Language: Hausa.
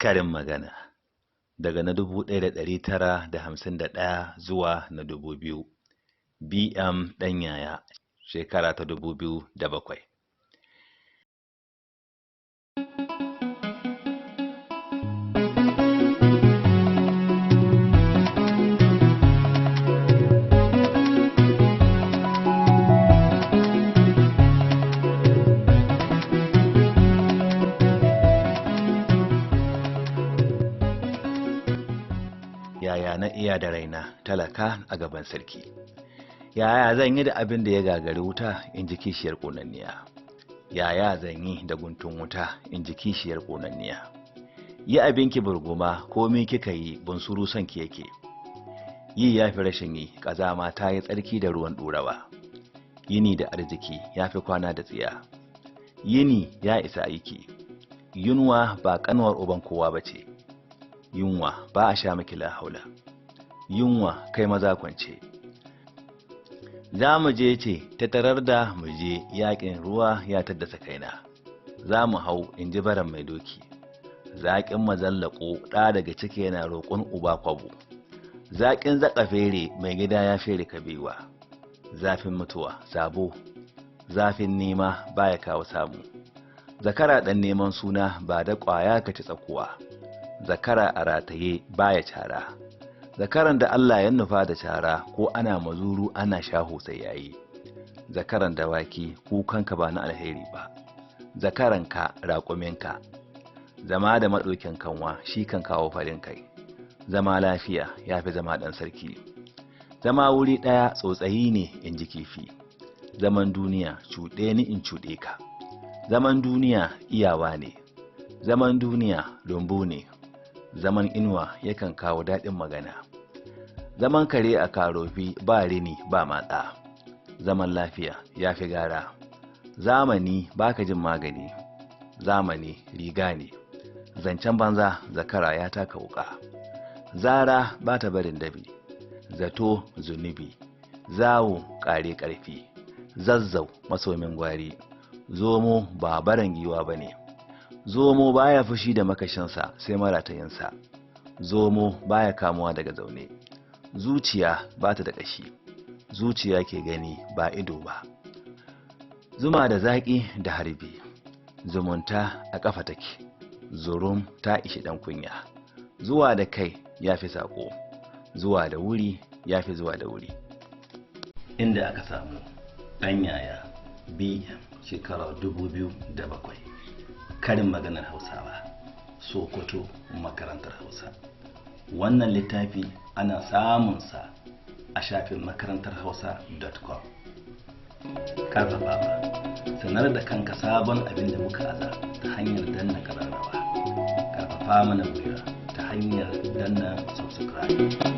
Karin magana daga na 1951 zuwa na 2000. BM Ɗanyaya, shekara ta 2007. Yaya na iya da raina talaka a gaban sarki? Yaya zan yi da abin da ya gagari wuta in ji kishiyar ƙonanniya? Yaya zan yi da guntun wuta in ji kishiyar ƙonanniya? Yi abinki burguma komai kika yi bunsuru son ki yake. Yi ya fi rashin yi, ƙazama ta yi tsarki da ruwan ɗorawa. Yini da arziki ya fi kwana da tsiya. Yini ya isa aiki. Yunwa ba ƙanwar uban kowa ba ce. Yunwa ba a sha miki lahaula. Yunwa kai maza kwance. Za mu je ce ta tarar da mu je yaƙin ruwa ya taddasa kaina. Za mu hau in ji baran mai doki. Zaƙin mazallaƙo ɗa daga ciki yana roƙon uba kwabo. Zaƙin zaƙa fere mai gida ya fere kabewa. Zafin mutuwa sabo. Zafin nema baya kawo samu. Zakara ɗan neman suna ba da ƙwaya ka ci tsakuwa. Zakara a rataye baya cara. Zakaran da Allah ya nufa da cara ko ana mazuru ana shaho sai yayi. Zakaran dawaki kukanka ba na alheri ba. Zakaranka raƙuminka. Zama da maɗaukin kanwa shi kan kawo farin kai. Zama lafiya ya fi zama ɗan sarki. Zama wuri ɗaya tsotsayi ne in ji kifi. Zaman duniya cuɗe ni in cuɗe ka. Zaman duniya iyawa ne. Zaman duniya lumbu ne. Zaman inuwa yakan kawo daɗin magana. Zaman kare a karofi ba rini ba matsa. Zaman lafiya ya fi gara. Zamani baka jin magani. Zamani riga ne. Zancen banza zakara ya taka wuka. Zara ba ta barin dabi. Zato zunubi. Zawo ƙare ƙarfi. Zazzau masomin gwari. Zomo ba baran giwa ba ne. Zomo baya fushi da makashinsa sai maratayinsa. Zomo baya kamuwa daga zaune. Zuciya ba ta da ƙashi. Zuciya ke gani ba ido ba. Zuma da zaƙi da harbi. Zumunta a ƙafa take. Zurum ta ishi ɗan kunya. Zuwa da kai ya fi saƙo. Zuwa da wuri ya fi zuwa da wuri. Inda aka samu Ɗanyaya BM shekarar 2007. Karin maganar Hausawa, Sokoto makarantar Hausa. Wannan littafi ana samunsa a shafin makarantarhausa.com. Karfafawa, sanar da kanka sabon abin da muka aza ta hanyar danna ƙararrawa. Karfafa mana gwiwa ta hanyar danna subscribe.